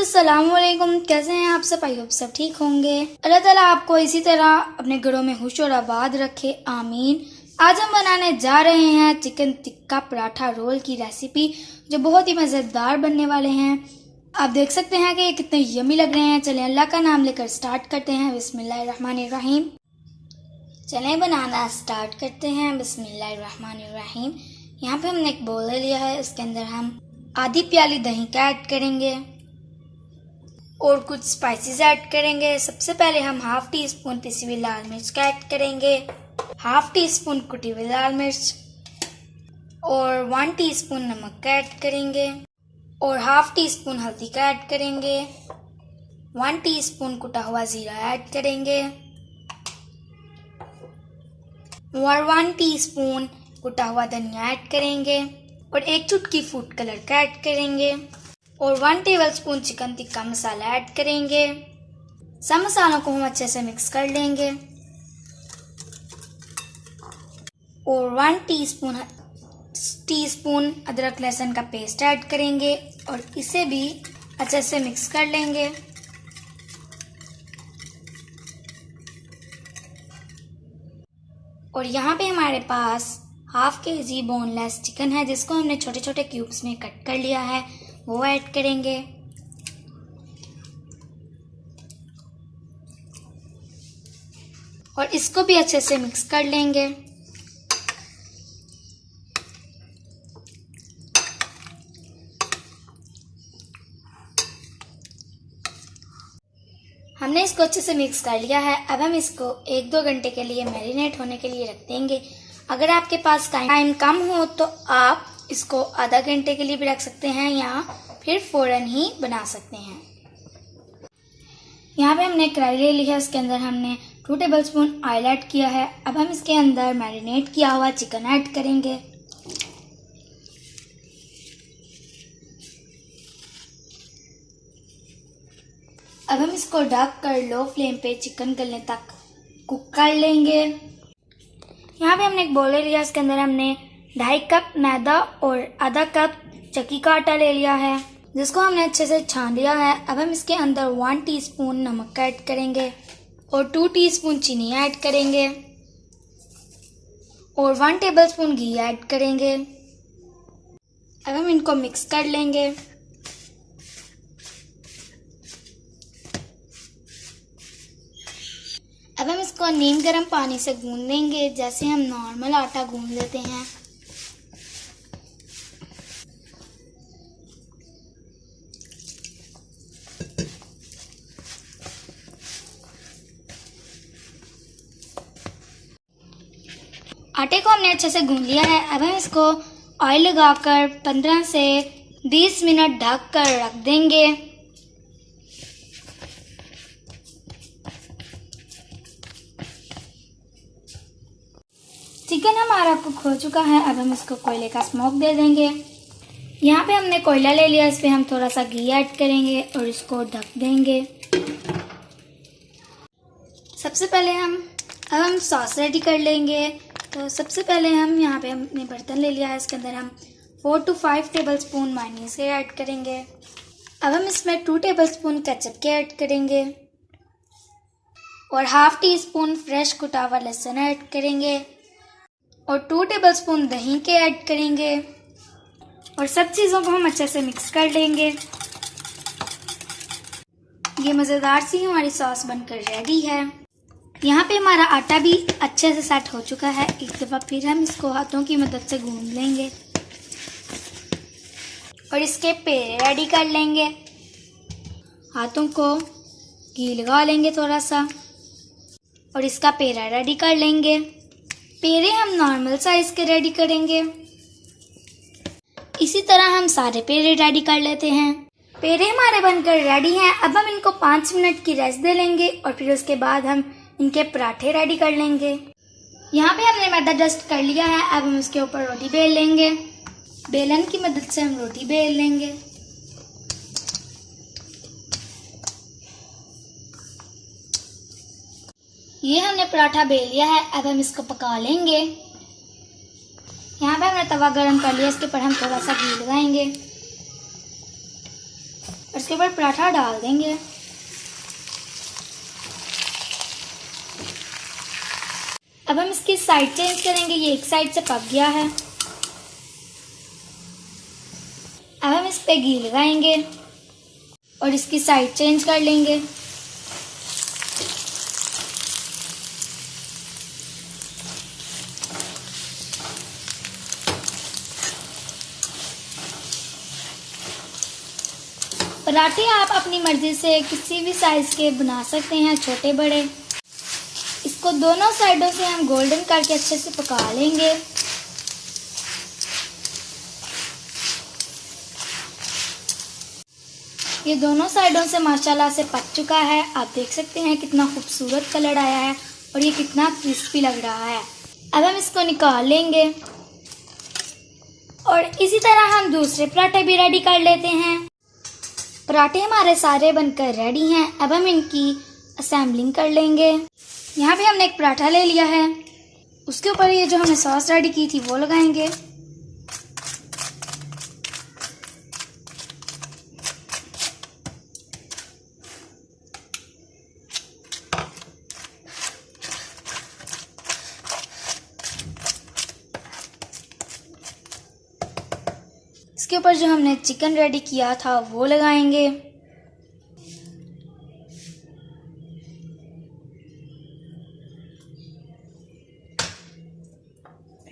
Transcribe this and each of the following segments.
अस्सलामुअलैकुम। कैसे हैं आप सब? आई होप सब ठीक होंगे। अल्लाह ताला आपको इसी तरह अपने घरों में खुश और आबाद रखे, आमीन। आज हम बनाने जा रहे हैं चिकन टिक्का पराठा रोल की रेसिपी, जो बहुत ही मज़ेदार बनने वाले हैं। आप देख सकते हैं कि ये कितने यमी लग रहे हैं। चलें अल्लाह का नाम लेकर स्टार्ट करते हैं। बिस्मिल्लाहिर्रहमानिर्रहीम। चलें बनाना स्टार्ट करते हैं। बिस्मिल्लाहिर्रहमानिर्रहीम। यहाँ पे हमने एक बोल लिया है, उसके अंदर हम आधी प्याली दही का ऐड करेंगे और कुछ स्पाइसेस ऐड करेंगे। सबसे पहले हम हाफ टी स्पून पिसी हुई लाल मिर्च का ऐड करेंगे, हाफ टी स्पून कुटी हुई लाल मिर्च और 1 टीस्पून नमक का ऐड करेंगे और हाफ टी स्पून हल्दी का ऐड करेंगे। 1 टीस्पून कुटा हुआ जीरा ऐड करेंगे और 1 टीस्पून कुटा हुआ धनिया ऐड करेंगे और 1 चुटकी फूड कलर का ऐड करेंगे और 1 tablespoon chicken tikka masala add करेंगे। सब मसालों को हम अच्छे से मिक्स कर लेंगे और 1 टीस्पून अदरक लहसुन का पेस्ट ऐड करेंगे और इसे भी अच्छे से मिक्स कर लेंगे। और यहाँ पे हमारे पास हाफ केजी बोनलेस चिकन है, जिसको हमने छोटे छोटे क्यूब्स में कट कर लिया है, वो ऐड करेंगे। और इसको भी अच्छे से मिक्स कर लेंगे। हमने इसको अच्छे से मिक्स कर लिया है। अब हम इसको 1-2 घंटे के लिए मैरिनेट होने के लिए रख देंगे। अगर आपके पास टाइम कम हो तो आप इसको आधा घंटे के लिए भी रख सकते हैं या फिर फ़ौरन ही बना सकते हैं। यहाँ पे हमने कढ़ाई ले ली है, उसके अंदर हमने 2 टेबलस्पून ऑयल ऐड किया है। अब हम इसके अंदर मैरिनेट किया हुआ चिकन ऐड करेंगे अब हम इसको ढक कर लो फ्लेम पे चिकन गलने तक कुक कर लेंगे। यहाँ पे हमने एक बोल ले लिया, इसके अंदर हमने 2.5 कप मैदा और आधा कप चक्की का आटा ले लिया है, जिसको हमने अच्छे से छान लिया है। अब हम इसके अंदर 1 टीस्पून नमक ऐड करेंगे और 2 टीस्पून चीनी ऐड करेंगे और 1 टेबलस्पून घी ऐड करेंगे। अब हम इनको मिक्स कर लेंगे। अब हम इसको नीम गर्म पानी से गूंद लेंगे, जैसे हम नॉर्मल आटा गूंद लेते हैं। आटे को हमने अच्छे से गूंद लिया है। अब हम इसको ऑयल लगाकर 15 से 20 मिनट ढक कर रख देंगे। चिकन हमारा कुक हो चुका है। अब हम इसको कोयले का स्मोक दे देंगे। यहाँ पे हमने कोयला ले लिया, इस पे हम थोड़ा सा घी ऐड करेंगे और इसको ढक देंगे। सबसे पहले हम सॉस रेडी कर लेंगे। तो सबसे पहले हम यहाँ पे हमने बर्तन ले लिया है, इसके अंदर हम 4 to 5 टेबलस्पून मायोनीज के ऐड करेंगे। अब हम इसमें 2 टेबलस्पून केचप के ऐड करेंगे और हाफ टी स्पून फ्रेश कुटा हुआ लहसुन ऐड करेंगे और 2 टेबलस्पून दही के ऐड करेंगे और सब चीज़ों को हम अच्छे से मिक्स कर लेंगे। ये मज़ेदार सी हमारी सॉस बनकर रेडी है। यहाँ पे हमारा आटा भी अच्छे से सेट हो चुका है। एक दफ़ा फिर हम इसको हाथों की मदद से गूंद लेंगे और इसके पेड़े रेडी कर लेंगे। हाथों को घी लगा लेंगे थोड़ा सा और इसका पेड़ा रेडी कर लेंगे। पेड़े हम नॉर्मल साइज के रेडी करेंगे। इसी तरह हम सारे पेड़े रेडी कर लेते हैं। पेड़े हमारे बनकर रेडी हैं। अब हम इनको 5 मिनट की रेस्ट दे लेंगे और फिर उसके बाद हम इनके पराठे रेडी कर लेंगे। यहाँ पे हमने मैदा डस्ट कर लिया है। अब हम इसके ऊपर रोटी बेल लेंगे। बेलन की मदद से हम रोटी बेल लेंगे। ये हमने पराठा बेल लिया है। अब हम इसको पका लेंगे। यहाँ पे हमने तवा गरम कर लिया, इसके ऊपर हम थोड़ा सा घी लगाएंगे और इसके ऊपर पराठा डाल देंगे। अब हम इसकी साइड चेंज करेंगे। ये एक साइड से पक गया है। अब हम इस पे घी लगाएंगे और इसकी साइड चेंज कर लेंगे। पराठे आप अपनी मर्जी से किसी भी साइज के बना सकते हैं, छोटे बड़े। इसको दोनों साइडों से हम गोल्डन करके अच्छे से पका लेंगे। ये दोनों साइडों से माशाल्लाह से पक चुका है। आप देख सकते हैं कितना खूबसूरत कलर आया है और ये कितना क्रिस्पी लग रहा है। अब हम इसको निकाल लेंगे और इसी तरह हम दूसरे पराठे भी रेडी कर लेते हैं। पराठे हमारे सारे बनकर रेडी हैं। अब हम इनकी असेंबलिंग कर लेंगे। यहाँ पे हमने एक पराठा ले लिया है, उसके ऊपर ये जो हमने सॉस रेडी की थी वो लगाएंगे। इसके ऊपर जो हमने चिकन रेडी किया था वो लगाएंगे।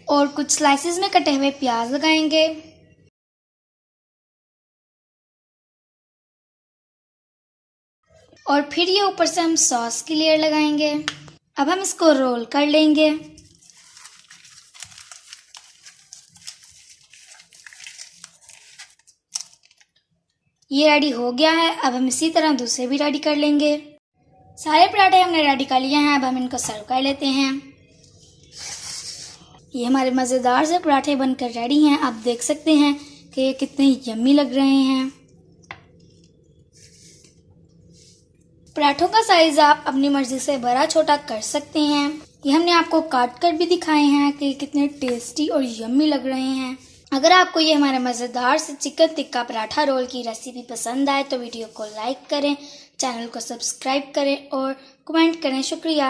और कुछ स्लाइसेस में कटे हुए प्याज लगाएंगे। और फिर ये ऊपर से हम सॉस की लेयर लगाएंगे। अब हम इसको रोल कर लेंगे। ये रेडी हो गया है। अब हम इसी तरह दूसरे भी रेडी कर लेंगे। सारे पराठे हमने रेडी कर लिए हैं। अब हम इनको सर्व कर लेते हैं। ये हमारे मज़ेदार से पराठे बनकर रेडी हैं। आप देख सकते हैं कि ये कितने यम्मी लग रहे हैं। पराठों का साइज़ आप अपनी मर्जी से बड़ा छोटा कर सकते हैं। ये हमने आपको काट कर भी दिखाए हैं कि कितने टेस्टी और यम्मी लग रहे हैं। अगर आपको ये हमारे मज़ेदार से चिकन टिक्का पराठा रोल की रेसिपी पसंद आए तो वीडियो को लाइक करें, चैनल को सब्सक्राइब करें और कमेंट करें। शुक्रिया।